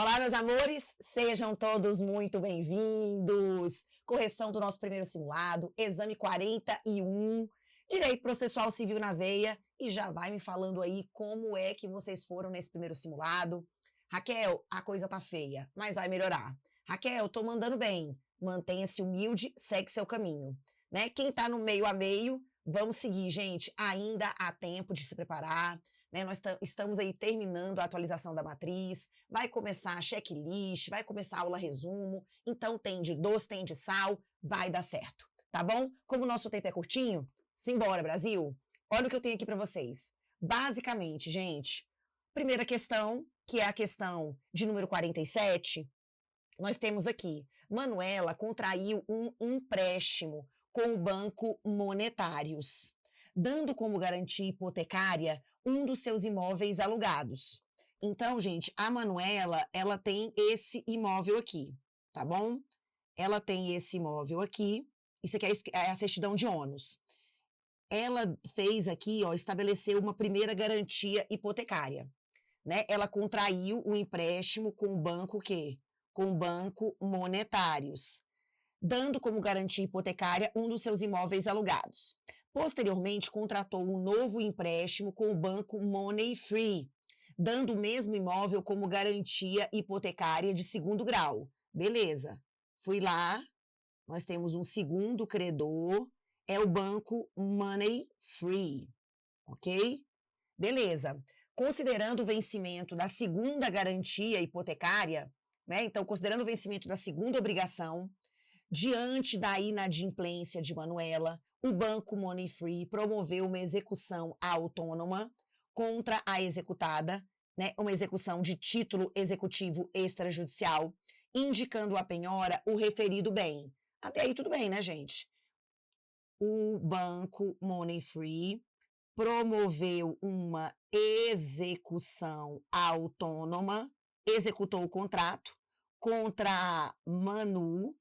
Olá, meus amores, sejam todos muito bem-vindos. Correção do nosso primeiro simulado, exame 41, Direito Processual Civil na veia. E já vai me falando aí como é que vocês foram nesse primeiro simulado. Raquel, a coisa tá feia, mas vai melhorar. Raquel, tô mandando bem. Mantenha-se humilde, segue seu caminho. Né? Quem tá no meio a meio, vamos seguir, gente. Ainda há tempo de se preparar. Né? Nós estamos aí terminando a atualização da matriz, vai começar a checklist, vai começar a aula resumo, então tem de doce, tem de sal, vai dar certo, tá bom? Como o nosso tempo é curtinho, simbora, Brasil! Olha o que eu tenho aqui para vocês. Basicamente, gente, primeira questão, que é a questão de número 47, nós temos aqui, Manuela contraiu um empréstimo com o Banco Monetários, dando como garantia hipotecária um dos seus imóveis alugados. Então, gente, a Manuela, ela tem esse imóvel aqui, tá bom? Ela tem esse imóvel aqui, isso aqui é a certidão de ônus. Ela fez aqui, ó, estabeleceu uma primeira garantia hipotecária, né? Ela contraiu um empréstimo com o banco quê? Com o Banco Monetários, dando como garantia hipotecária um dos seus imóveis alugados. Posteriormente, contratou um novo empréstimo com o banco Money Free, dando o mesmo imóvel como garantia hipotecária de segundo grau. Beleza. Fui lá, nós temos um segundo credor, é o banco Money Free, ok? Beleza. Considerando o vencimento da segunda garantia hipotecária, né? Então, considerando o vencimento da segunda obrigação, diante da inadimplência de Manuela, o Banco Money Free promoveu uma execução autônoma contra a executada, né, uma execução de título executivo extrajudicial, indicando a penhora o referido bem. Até aí tudo bem, né, gente? O Banco Money Free promoveu uma execução autônoma, executou o contrato contra a Manu,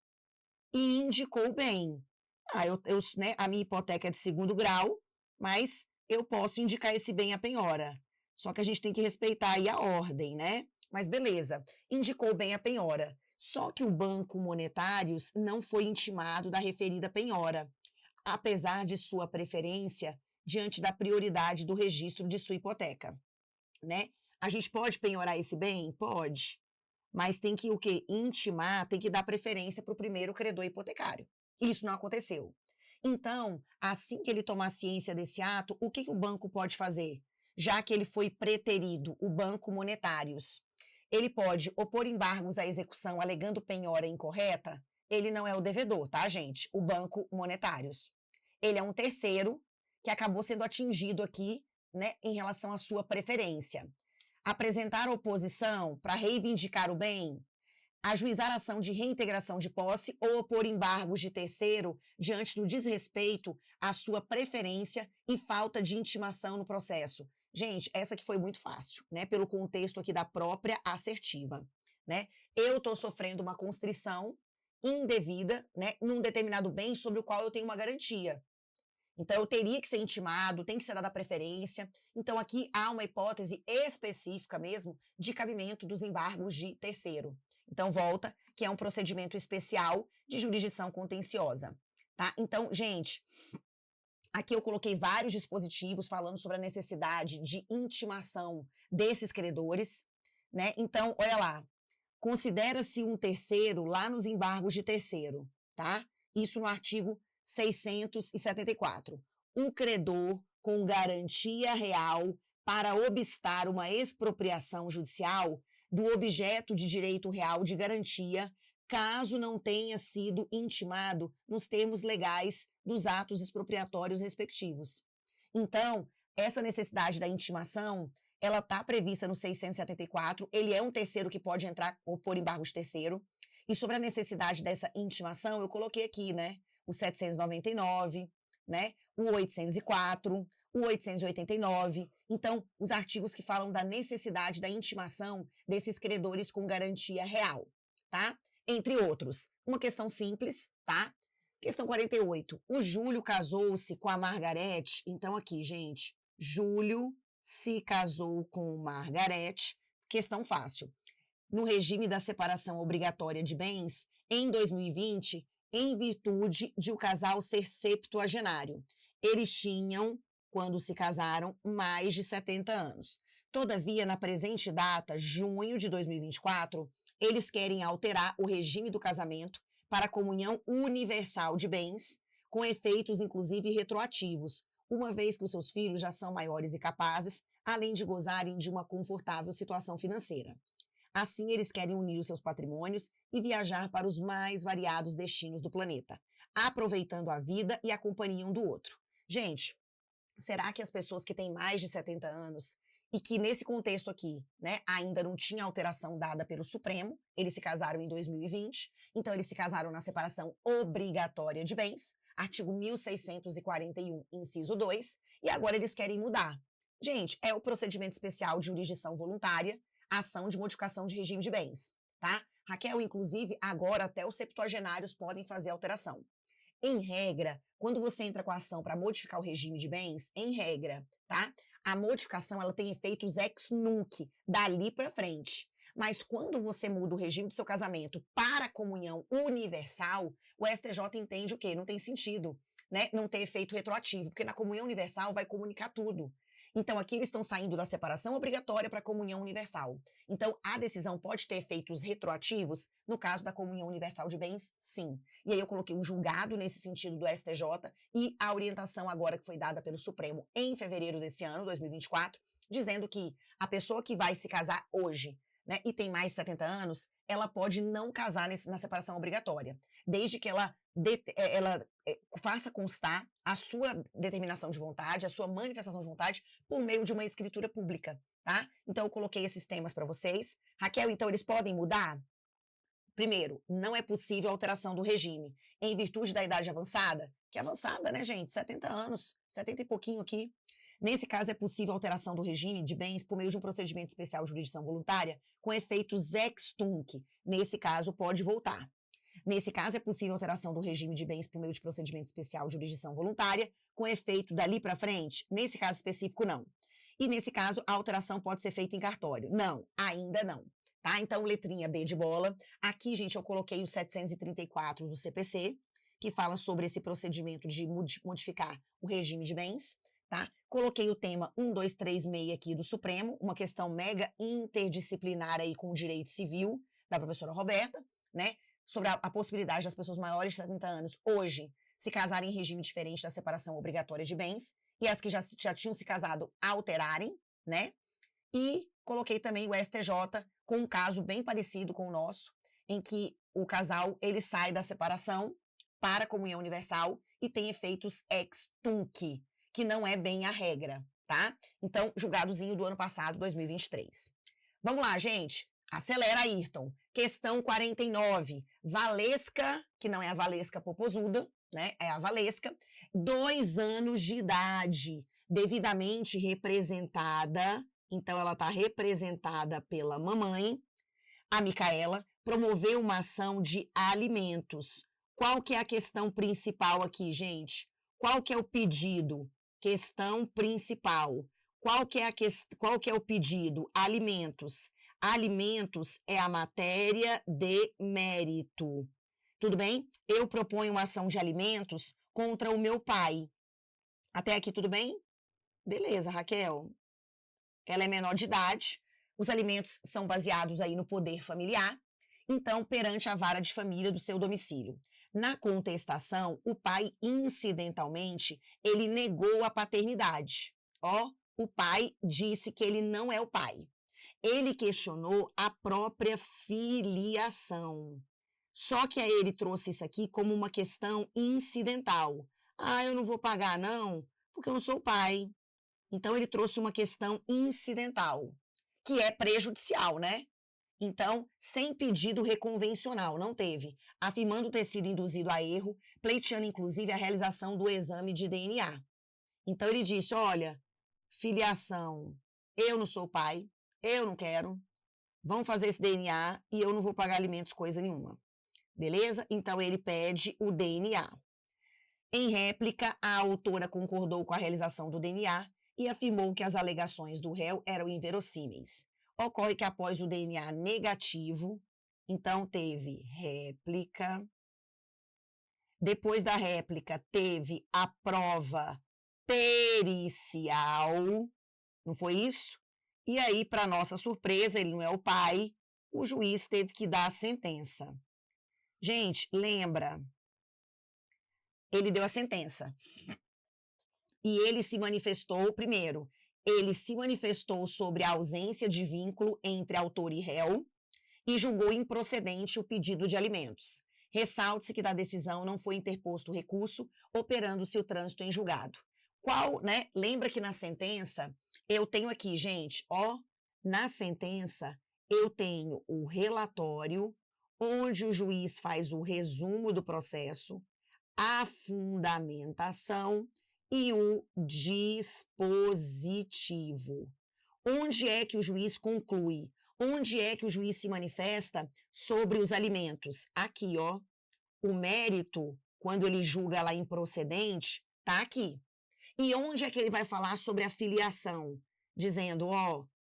e indicou bem. Né, a minha hipoteca é de segundo grau, mas eu posso indicar esse bem à penhora. Só que a gente tem que respeitar aí a ordem, né? Mas beleza, indicou bem a penhora. Só que o Banco Monetários não foi intimado da referida penhora, apesar de sua preferência diante da prioridade do registro de sua hipoteca, né? A gente pode penhorar esse bem? Pode. Mas tem que o quê? Intimar, tem que dar preferência para o primeiro credor hipotecário. Isso não aconteceu. Então, assim que ele tomar ciência desse ato, o que o banco pode fazer? Já que ele foi preterido, o Banco Monetários, ele pode opor embargos à execução alegando penhora incorreta? Ele não é o devedor, tá, gente? O Banco Monetários. Ele é um terceiro que acabou sendo atingido aqui, né, em relação à sua preferência. Apresentar oposição para reivindicar o bem, ajuizar ação de reintegração de posse ou opor embargos de terceiro diante do desrespeito à sua preferência e falta de intimação no processo. Gente, essa aqui foi muito fácil, né? Pelo contexto aqui da própria assertiva, né? Eu estou sofrendo uma constrição indevida, né, num determinado bem sobre o qual eu tenho uma garantia. Então, eu teria que ser intimado, tem que ser dada preferência. Então, aqui há uma hipótese específica mesmo de cabimento dos embargos de terceiro. Então, volta, que é um procedimento especial de jurisdição contenciosa, tá? Então, gente, aqui eu coloquei vários dispositivos falando sobre a necessidade de intimação desses credores, né? Então, olha lá, considera-se um terceiro lá nos embargos de terceiro, tá? Isso no artigo 674. O credor com garantia real para obstar uma expropriação judicial do objeto de direito real de garantia, caso não tenha sido intimado nos termos legais dos atos expropriatórios respectivos. Então, essa necessidade da intimação, ela está prevista no 674, ele é um terceiro que pode entrar por embargo de terceiro, e sobre a necessidade dessa intimação, eu coloquei aqui, né, o 799, né, o 804, o 889. Então, os artigos que falam da necessidade da intimação desses credores com garantia real, tá? Entre outros. Uma questão simples, tá? Questão 48. O Júlio casou-se com a Margarete. Então, aqui, gente, Júlio se casou com Margarete. Questão fácil. no regime da separação obrigatória de bens em 2020, em virtude de o casal ser septuagenário. Eles tinham, quando se casaram, mais de 70 anos. Todavia, na presente data, junho de 2024, eles querem alterar o regime do casamento para a comunhão universal de bens, com efeitos inclusive retroativos, uma vez que os seus filhos já são maiores e capazes, além de gozarem de uma confortável situação financeira. Assim, eles querem unir os seus patrimônios e viajar para os mais variados destinos do planeta, aproveitando a vida e a companhia um do outro. Gente, será que as pessoas que têm mais de 70 anos e que nesse contexto aqui, né, ainda não tinha alteração dada pelo Supremo, eles se casaram em 2020, então eles se casaram na separação obrigatória de bens, artigo 1641, inciso 2, e agora eles querem mudar. Gente, é o procedimento especial de jurisdição voluntária, ação de modificação de regime de bens, tá? Raquel, inclusive, agora até os septuagenários podem fazer alteração. Em regra, quando você entra com a ação para modificar o regime de bens, em regra, tá? A modificação ela tem efeitos ex nunc, dali para frente. Mas quando você muda o regime do seu casamento para a comunhão universal, o STJ entende o quê? Não tem sentido, né? Não ter efeito retroativo, porque na comunhão universal vai comunicar tudo. Então, aqui eles estão saindo da separação obrigatória para a comunhão universal. Então, a decisão pode ter efeitos retroativos no caso da comunhão universal de bens, sim. E aí eu coloquei um julgado nesse sentido do STJ e a orientação agora que foi dada pelo Supremo em fevereiro desse ano, 2024, dizendo que a pessoa que vai se casar hoje, né, e tem mais de 70 anos, ela pode não casar na separação obrigatória, desde que ela faça constar a sua determinação de vontade, a sua manifestação de vontade, por meio de uma escritura pública, tá? Então, eu coloquei esses temas para vocês. Raquel, então, eles podem mudar? Primeiro, não é possível alteração do regime em virtude da idade avançada, que é avançada, né, gente? 70 anos, 70 e pouquinho aqui. Nesse caso, é possível alteração do regime de bens por meio de um procedimento especial de jurisdição voluntária com efeitos ex tunc. Nesse caso, pode voltar. Nesse caso, é possível alteração do regime de bens por meio de procedimento especial de jurisdição voluntária, com efeito dali para frente? Nesse caso específico, não. E nesse caso, a alteração pode ser feita em cartório? Não, ainda não. Tá? Então, letrinha B de bola. Aqui, gente, eu coloquei o 734 do CPC, que fala sobre esse procedimento de modificar o regime de bens. Tá? Coloquei o tema 1236 aqui do Supremo, uma questão mega interdisciplinar aí com o direito civil, da professora Roberta, né? Sobre a possibilidade das pessoas maiores de 70 anos hoje se casarem em regime diferente da separação obrigatória de bens e as que já tinham se casado alterarem, né? E coloquei também o STJ com um caso bem parecido com o nosso, em que o casal ele sai da separação para a comunhão universal e tem efeitos ex tunc, que não é bem a regra, tá? Então, julgadozinho do ano passado, 2023. Vamos lá, gente. Acelera, Ayrton. Questão 49. Valesca, que não é a Valesca Popozuda, né? É a Valesca. 2 anos de idade, devidamente representada. Então, ela está representada pela mamãe. A Micaela promoveu uma ação de alimentos. Qual que é a questão principal aqui, gente? Qual que é o pedido? Questão principal. Qual que é o pedido? Alimentos. Alimentos é a matéria de mérito. Tudo bem? Eu proponho uma ação de alimentos contra o meu pai. Até aqui tudo bem? Beleza, Raquel. Ela é menor de idade. Os alimentos são baseados aí no poder familiar. Então, perante a vara de família do seu domicílio. Na contestação, o pai, incidentalmente, ele negou a paternidade. O pai disse que ele não é o pai. Ele questionou a própria filiação. Só que aí ele trouxe isso aqui como uma questão incidental. Eu não vou pagar não, porque eu não sou o pai. Então, ele trouxe uma questão incidental, que é prejudicial, né? Então, sem pedido reconvencional, não teve, afirmando ter sido induzido a erro, pleiteando inclusive a realização do exame de DNA. Então, ele disse, olha, filiação, eu não sou o pai, eu não quero, vão fazer esse DNA e eu não vou pagar alimentos coisa nenhuma. Beleza? Então, ele pede o DNA. Em réplica, a autora concordou com a realização do DNA e afirmou que as alegações do réu eram inverossímeis. Ocorre que após o DNA negativo, então teve réplica. Depois da réplica, teve a prova pericial, não foi isso? E aí, para nossa surpresa, ele não é o pai, o juiz teve que dar a sentença. Gente, lembra, ele deu a sentença. E ele se manifestou, primeiro, ele se manifestou sobre a ausência de vínculo entre autor e réu e julgou improcedente o pedido de alimentos. Ressalte-se que da decisão não foi interposto recurso, operando-se o trânsito em julgado. Lembra que na sentença, eu tenho aqui, gente, na sentença, eu tenho o relatório, onde o juiz faz o resumo do processo, a fundamentação e o dispositivo. Onde é que o juiz conclui? Onde é que o juiz se manifesta sobre os alimentos? Aqui, o mérito, quando ele julga lá improcedente, tá aqui. E onde é que ele vai falar sobre a filiação? Dizendo,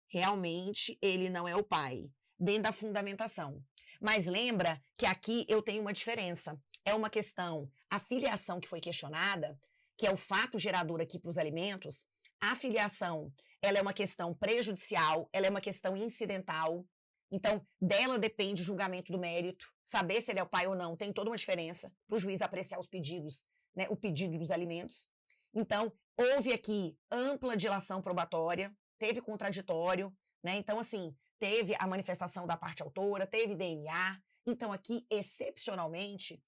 realmente ele não é o pai, dentro da fundamentação. Mas lembra que aqui eu tenho uma diferença. É uma questão, a filiação que foi questionada, que é o fato gerador aqui para os alimentos, a filiação, ela é uma questão prejudicial, ela é uma questão incidental. Então, dela depende o julgamento do mérito, saber se ele é o pai ou não, tem toda uma diferença para o juiz apreciar os pedidos, né, o pedido dos alimentos. Então, houve aqui ampla dilação probatória, teve contraditório, né? Então, assim, teve a manifestação da parte autora, teve DNA. Então, aqui, excepcionalmente,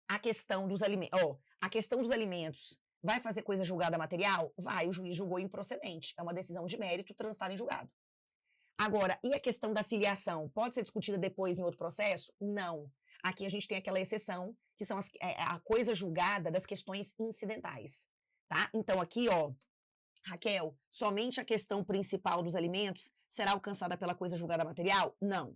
a questão dos alimentos vai fazer coisa julgada material? Vai, o juiz julgou improcedente. É uma decisão de mérito transitada em julgado. Agora, e a questão da filiação? Pode ser discutida depois em outro processo? Não. Aqui a gente tem aquela exceção, que são a coisa julgada das questões incidentais. Tá? Então, aqui, Raquel, somente a questão principal dos alimentos será alcançada pela coisa julgada material? Não.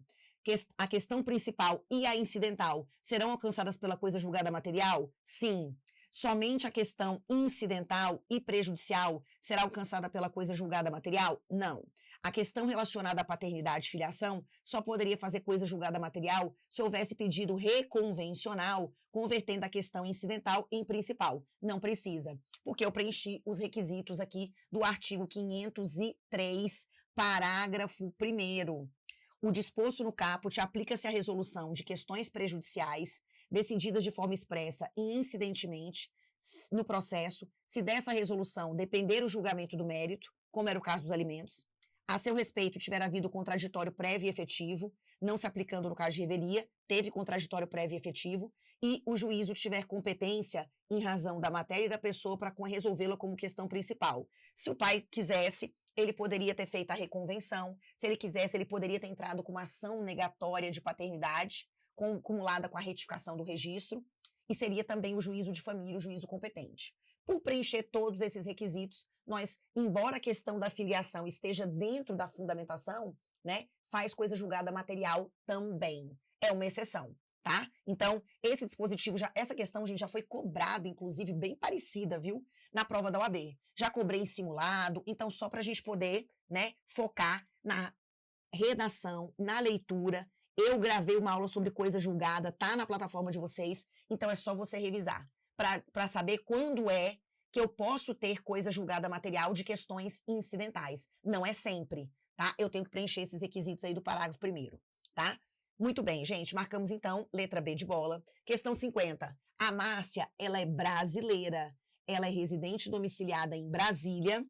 A questão principal e a incidental serão alcançadas pela coisa julgada material? Sim. Somente a questão incidental e prejudicial será alcançada pela coisa julgada material? Não. A questão relacionada à paternidade e filiação só poderia fazer coisa julgada material se houvesse pedido reconvencional, convertendo a questão incidental em principal. Não precisa, porque eu preenchi os requisitos aqui do artigo 503, parágrafo 1º. O disposto no caput aplica-se à resolução de questões prejudiciais decididas de forma expressa e incidentemente no processo, se dessa resolução depender o julgamento do mérito, como era o caso dos alimentos, a seu respeito tiver havido contraditório prévio e efetivo, não se aplicando no caso de revelia, teve contraditório prévio e efetivo, e o juízo tiver competência em razão da matéria e da pessoa para resolvê-la como questão principal. Se o pai quisesse, ele poderia ter feito a reconvenção, se ele quisesse, ele poderia ter entrado com uma ação negatória de paternidade, acumulada com a retificação do registro, e seria também o juízo de família, o juízo competente. Por preencher todos esses requisitos, nós, embora a questão da filiação esteja dentro da fundamentação, né, faz coisa julgada material também. É uma exceção, tá? Então, esse dispositivo, essa questão, gente, já foi cobrada, inclusive, bem parecida, viu? Na prova da OAB. Já cobrei em simulado, então só para a gente poder, né, focar na redação, na leitura. Eu gravei uma aula sobre coisa julgada, tá na plataforma de vocês, então é só você revisar, para saber quando é que eu posso ter coisa julgada material de questões incidentais. Não é sempre, tá? Eu tenho que preencher esses requisitos aí do parágrafo 1º, tá? Muito bem, gente, marcamos então, letra B de bola. Questão 50. A Márcia, ela é brasileira, ela é residente domiciliada em Brasília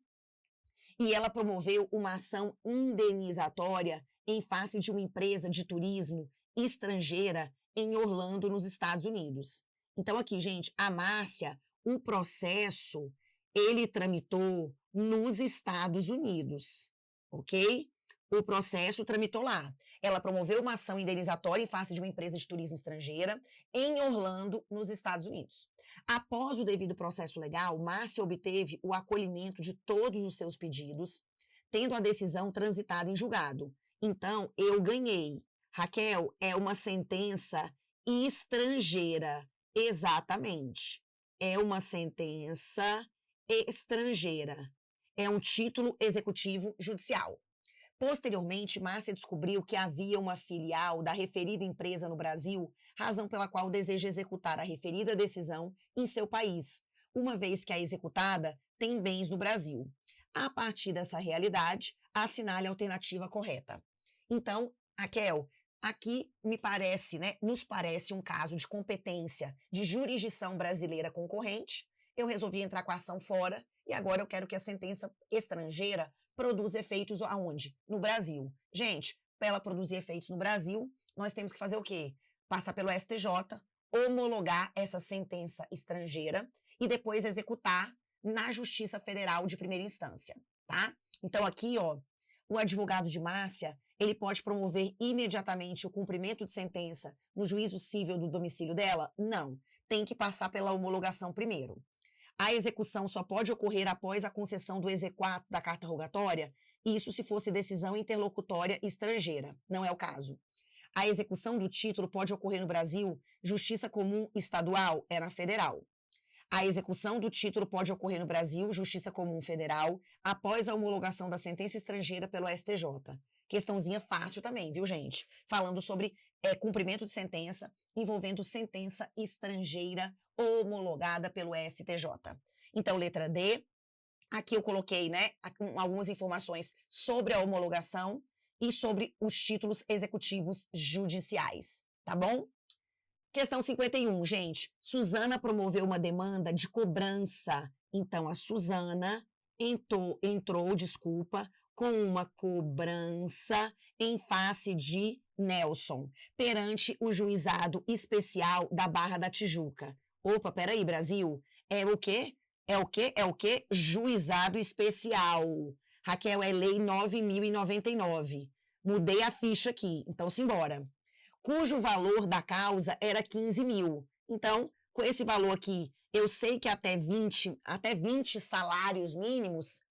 e ela promoveu uma ação indenizatória em face de uma empresa de turismo estrangeira em Orlando, nos Estados Unidos. Então aqui, gente, a Márcia, o processo, ele tramitou nos Estados Unidos, ok? O processo tramitou lá. Ela promoveu uma ação indenizatória em face de uma empresa de turismo estrangeira em Orlando, nos Estados Unidos. Após o devido processo legal, Márcia obteve o acolhimento de todos os seus pedidos, tendo a decisão transitada em julgado. Então, eu ganhei. Raquel, é uma sentença estrangeira. Exatamente. É uma sentença estrangeira. É um título executivo judicial. Posteriormente, Márcia descobriu que havia uma filial da referida empresa no Brasil, razão pela qual deseja executar a referida decisão em seu país, uma vez que a executada tem bens no Brasil. A partir dessa realidade, assinale a alternativa correta. Então, Raquel, aqui me parece, né, nos parece um caso de competência de jurisdição brasileira concorrente. Eu resolvi entrar com a ação fora e agora eu quero que a sentença estrangeira produza efeitos aonde? No Brasil. Gente, para ela produzir efeitos no Brasil, nós temos que fazer o quê? Passar pelo STJ, homologar essa sentença estrangeira e depois executar na Justiça Federal de primeira instância, tá? Então aqui, ó, o advogado de Márcia, ele pode promover imediatamente o cumprimento de sentença no juízo civil do domicílio dela? Não, tem que passar pela homologação primeiro. A execução só pode ocorrer após a concessão do exequatur da carta rogatória, isso se fosse decisão interlocutória estrangeira, não é o caso. A execução do título pode ocorrer no Brasil, justiça comum estadual, é na federal. A execução do título pode ocorrer no Brasil, Justiça Comum Federal, após a homologação da sentença estrangeira pelo STJ. Questãozinha fácil também, viu, gente? Falando sobre cumprimento de sentença envolvendo sentença estrangeira homologada pelo STJ. Então, letra D, aqui eu coloquei, né, algumas informações sobre a homologação e sobre os títulos executivos judiciais, tá bom? Questão 51, gente. Suzana promoveu uma demanda de cobrança. Então, a Suzana entrou, com uma cobrança em face de Nelson, perante o Juizado Especial da Barra da Tijuca. Opa, peraí, Brasil. É o quê? É o quê? É o quê? Juizado Especial. Raquel, é Lei 9.099. Mudei a ficha aqui, então simbora. Cujo valor da causa era 15 mil. Então, com esse valor aqui, eu sei que até 20 salários mínimos,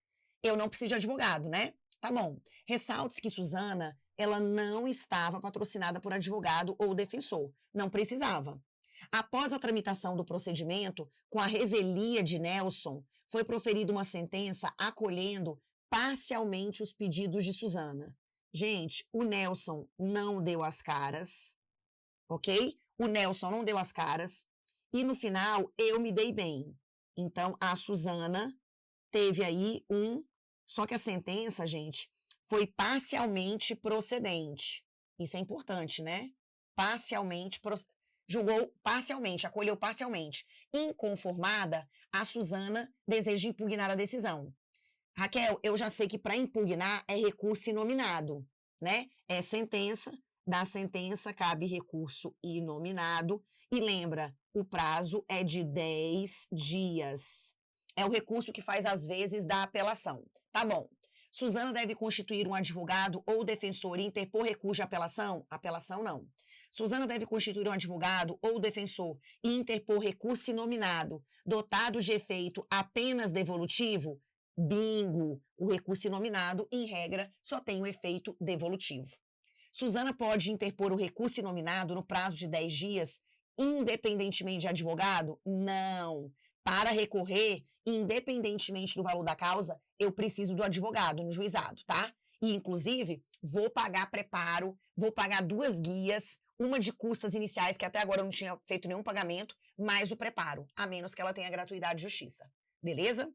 eu não preciso de advogado, né? Tá bom. Ressalte que Suzana, ela não estava patrocinada por advogado ou defensor. Não precisava. Após a tramitação do procedimento, com a revelia de Nelson, foi proferida uma sentença acolhendo parcialmente os pedidos de Suzana. Gente, o Nelson não deu as caras, ok? O Nelson não deu as caras e no final eu me dei bem. Então a Suzana teve aí só que a sentença, gente, foi parcialmente procedente. Isso é importante, né? Julgou parcialmente, acolheu parcialmente. Inconformada, a Suzana deseja impugnar a decisão. Raquel, eu já sei que para impugnar é recurso inominado, né? É sentença, da sentença cabe recurso inominado e lembra, o prazo é de 10 dias. É o recurso que faz as vezes da apelação. Tá bom. Suzana deve constituir um advogado ou defensor e interpor recurso de apelação? Apelação não. Suzana deve constituir um advogado ou defensor e interpor recurso inominado, dotado de efeito apenas devolutivo? Bingo! O recurso inominado, em regra, só tem o efeito devolutivo. Suzana pode interpor o recurso inominado no prazo de 10 dias, independentemente de advogado? Não. Para recorrer, independentemente do valor da causa, eu preciso do advogado no juizado, tá? E, inclusive, vou pagar preparo, vou pagar 2 guias, uma de custas iniciais, que até agora eu não tinha feito nenhum pagamento, mais o preparo, a menos que ela tenha gratuidade de justiça. Beleza?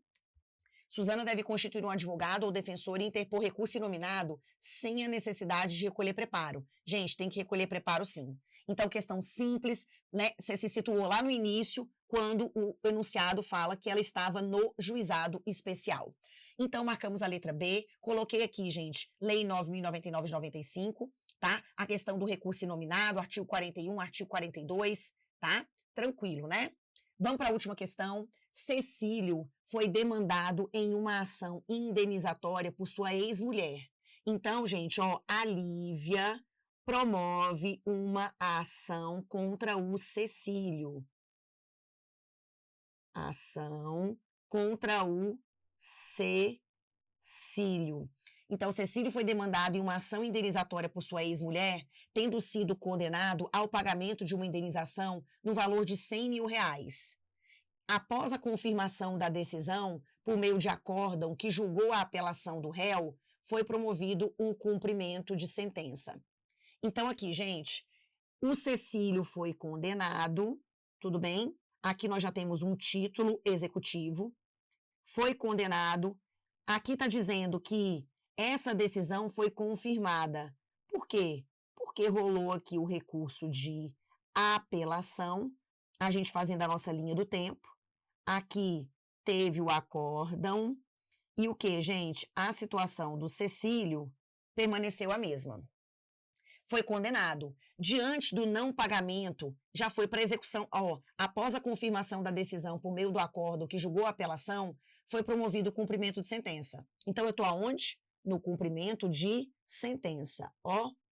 Suzana deve constituir um advogado ou defensor e interpor recurso inominado sem a necessidade de recolher preparo. Gente, tem que recolher preparo sim. Então, questão simples, né? Você se situou lá no início, quando o enunciado fala que ela estava no juizado especial. Então, marcamos a letra B. Coloquei aqui, gente, Lei 9.099 de 95, tá? A questão do recurso inominado, artigo 41, artigo 42, tá? Tranquilo, né? Vamos para a última questão. Cecílio foi demandado em uma ação indenizatória por sua ex-mulher. Então, gente, ó, a Lívia promove uma ação contra o Cecílio. Ação contra o Cecílio. Então, Cecílio foi demandado em uma ação indenizatória por sua ex-mulher, tendo sido condenado ao pagamento de uma indenização no valor de R$100 mil. Após a confirmação da decisão, por meio de acórdão que julgou a apelação do réu, foi promovido o cumprimento de sentença. Então, aqui, gente, o Cecílio foi condenado, tudo bem? Aqui nós já temos um título executivo, foi condenado. Aqui está dizendo que essa decisão foi confirmada. Por quê? Porque rolou aqui o recurso de apelação, a gente fazendo a nossa linha do tempo. Aqui teve o acórdão. E o que, gente? A situação do Cecílio permaneceu a mesma. Foi condenado. Diante do não pagamento, já foi para execução. Após a confirmação da decisão por meio do acórdão que julgou a apelação, foi promovido o cumprimento de sentença. Então, eu estou aonde? No cumprimento de sentença.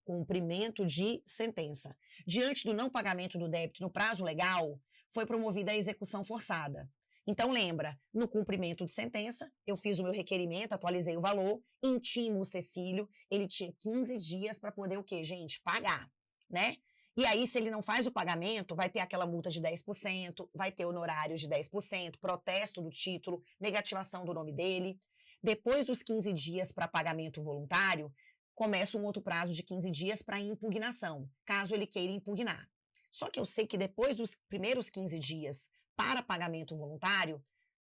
Cumprimento de sentença. Diante do não pagamento do débito no prazo legal, foi promovida a execução forçada. Então, lembra, no cumprimento de sentença, eu fiz o meu requerimento, atualizei o valor, intimo o Cecílio, ele tinha 15 dias para poder o quê, gente? Pagar, né? E aí, se ele não faz o pagamento, vai ter aquela multa de 10%, vai ter honorário de 10%, protesto do título, negativação do nome dele. Depois dos 15 dias para pagamento voluntário, começa um outro prazo de 15 dias para impugnação, caso ele queira impugnar. Só que eu sei que depois dos primeiros 15 dias para pagamento voluntário, o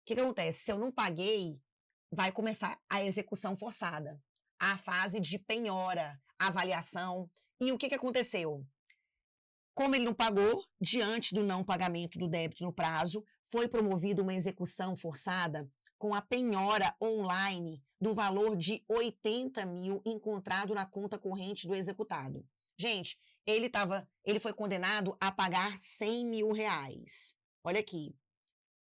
que acontece? Se eu não paguei, vai começar a execução forçada, a fase de penhora, avaliação. E o que aconteceu? Como ele não pagou, diante do não pagamento do débito no prazo, foi promovida uma execução forçada com a penhora online do valor de 80 mil encontrado na conta corrente do executado. Gente, ele foi condenado a pagar 100 mil reais. Olha aqui,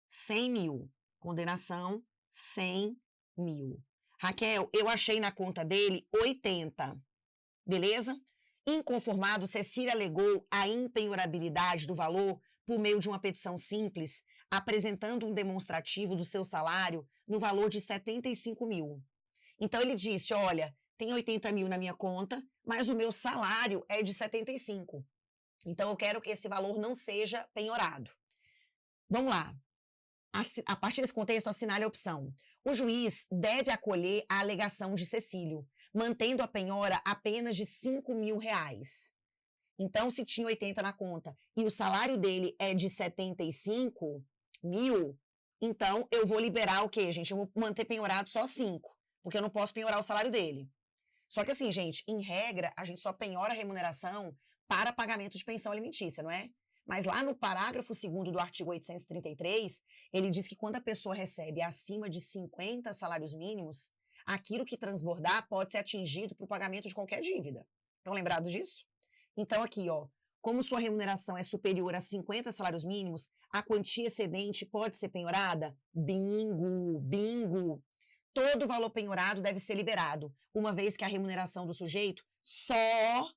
100 mil, condenação 100 mil. Raquel, eu achei na conta dele 80, beleza? Inconformado, Cecília alegou a impenhorabilidade do valor por meio de uma petição simples, apresentando um demonstrativo do seu salário no valor de 75 mil. Então ele disse, olha, tem 80 mil na minha conta, mas o meu salário é de 75. Então eu quero que esse valor não seja penhorado. Vamos lá. A partir desse contexto, assinale a opção. O juiz deve acolher a alegação de Cecílio, mantendo a penhora apenas de 5 mil reais. Então, se tinha 80 na conta e o salário dele é de 75 mil, então eu vou liberar o quê, gente? Eu vou manter penhorado só 5, porque eu não posso penhorar o salário dele. Só que assim, gente, em regra, a gente só penhora a remuneração para pagamento de pensão alimentícia, não é? Mas lá no parágrafo 2º do artigo 833, ele diz que quando a pessoa recebe acima de 50 salários mínimos, aquilo que transbordar pode ser atingido por pagamento de qualquer dívida. Estão lembrados disso? Então aqui, como sua remuneração é superior a 50 salários mínimos, a quantia excedente pode ser penhorada? Bingo, bingo! Todo valor penhorado deve ser liberado, uma vez que a remuneração do sujeito só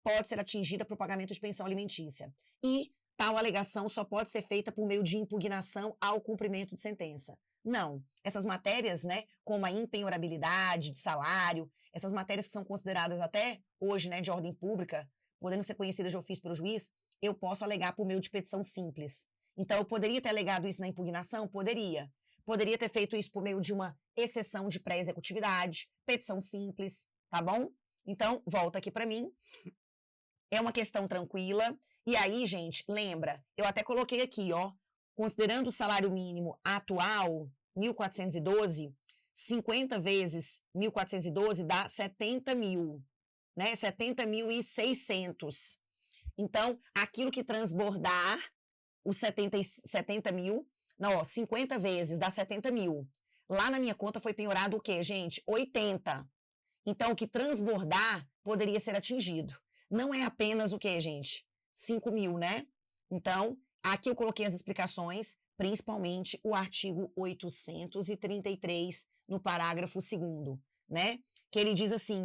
pode ser atingida por pagamento de pensão alimentícia. E tal alegação só pode ser feita por meio de impugnação ao cumprimento de sentença. Não, essas matérias, né, como a impenhorabilidade de salário, essas matérias que são consideradas até hoje, né, de ordem pública, podendo ser conhecidas de ofício pelo juiz, eu posso alegar por meio de petição simples. Então, eu poderia ter alegado isso na impugnação? Poderia. Poderia ter feito isso por meio de uma exceção de pré-executividade, petição simples, tá bom? Então, volta aqui para mim. É uma questão tranquila. E aí, gente, lembra, eu até coloquei aqui, considerando o salário mínimo atual, 1.412, 50 vezes 1.412 dá 70 mil, né? 70.600. Então, aquilo que transbordar os 70 mil, não, 50 vezes dá 70 mil. Lá na minha conta foi penhorado o quê, gente? 80. Então, o que transbordar poderia ser atingido. Não é apenas o quê, gente? 5 mil, né? Então, aqui eu coloquei as explicações, principalmente o artigo 833, no parágrafo 2º, né? Que ele diz assim,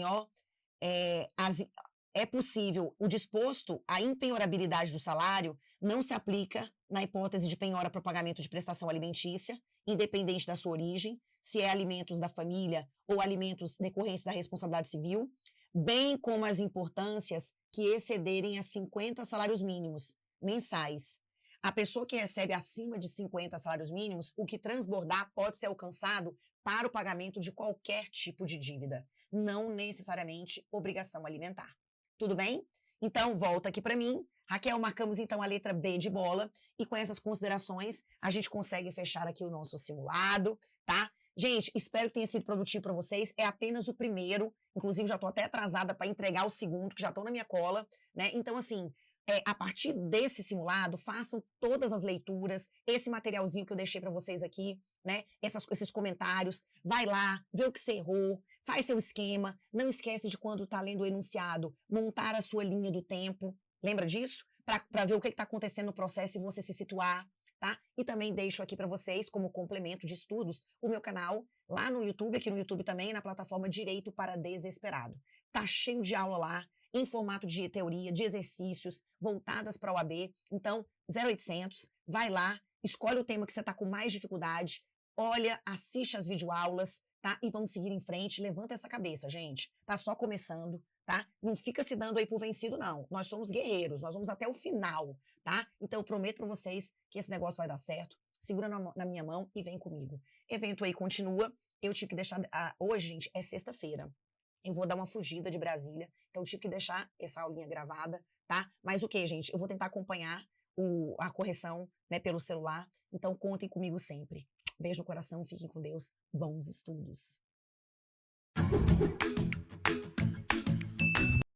é possível, o disposto, a impenhorabilidade do salário não se aplica na hipótese de penhora para pagamento de prestação alimentícia, independente da sua origem, se é alimentos da família ou alimentos decorrentes da responsabilidade civil, bem como as importâncias que excederem a 50 salários mínimos mensais. A pessoa que recebe acima de 50 salários mínimos, o que transbordar pode ser alcançado para o pagamento de qualquer tipo de dívida, não necessariamente obrigação alimentar. Tudo bem? Então, volta aqui para mim. Raquel, marcamos então a letra B de bola e com essas considerações a gente consegue fechar aqui o nosso simulado, tá? Gente, espero que tenha sido produtivo para vocês. É apenas o primeiro, inclusive já estou até atrasada para entregar o segundo, que já estão na minha cola, né? Então, assim, a partir desse simulado, façam todas as leituras, esse materialzinho que eu deixei para vocês aqui, né? Esses comentários, vai lá, vê o que você errou, faz seu esquema, não esquece de quando está lendo o enunciado, montar a sua linha do tempo, lembra disso? Para ver o que está acontecendo no processo e você se situar, tá? E também deixo aqui para vocês, como complemento de estudos, o meu canal lá no YouTube, aqui no YouTube também, na plataforma Direito para Desesperado. Tá cheio de aula lá, em formato de teoria, de exercícios, voltadas para a OAB. Então, 0800, vai lá, escolhe o tema que você está com mais dificuldade, olha, assiste as videoaulas, tá? E vamos seguir em frente, levanta essa cabeça, gente. Tá só começando, tá? Não fica se dando aí por vencido, não. Nós somos guerreiros, nós vamos até o final, tá? Então, eu prometo para vocês que esse negócio vai dar certo. Segura na minha mão e vem comigo. Evento aí continua. Eu tive que deixar... hoje, gente, é sexta-feira. Eu vou dar uma fugida de Brasília, então eu tive que deixar essa aulinha gravada, tá? Mas o que, gente? Eu vou tentar acompanhar a correção, né, pelo celular. Então, contem comigo sempre. Beijo no coração, fiquem com Deus. Bons estudos.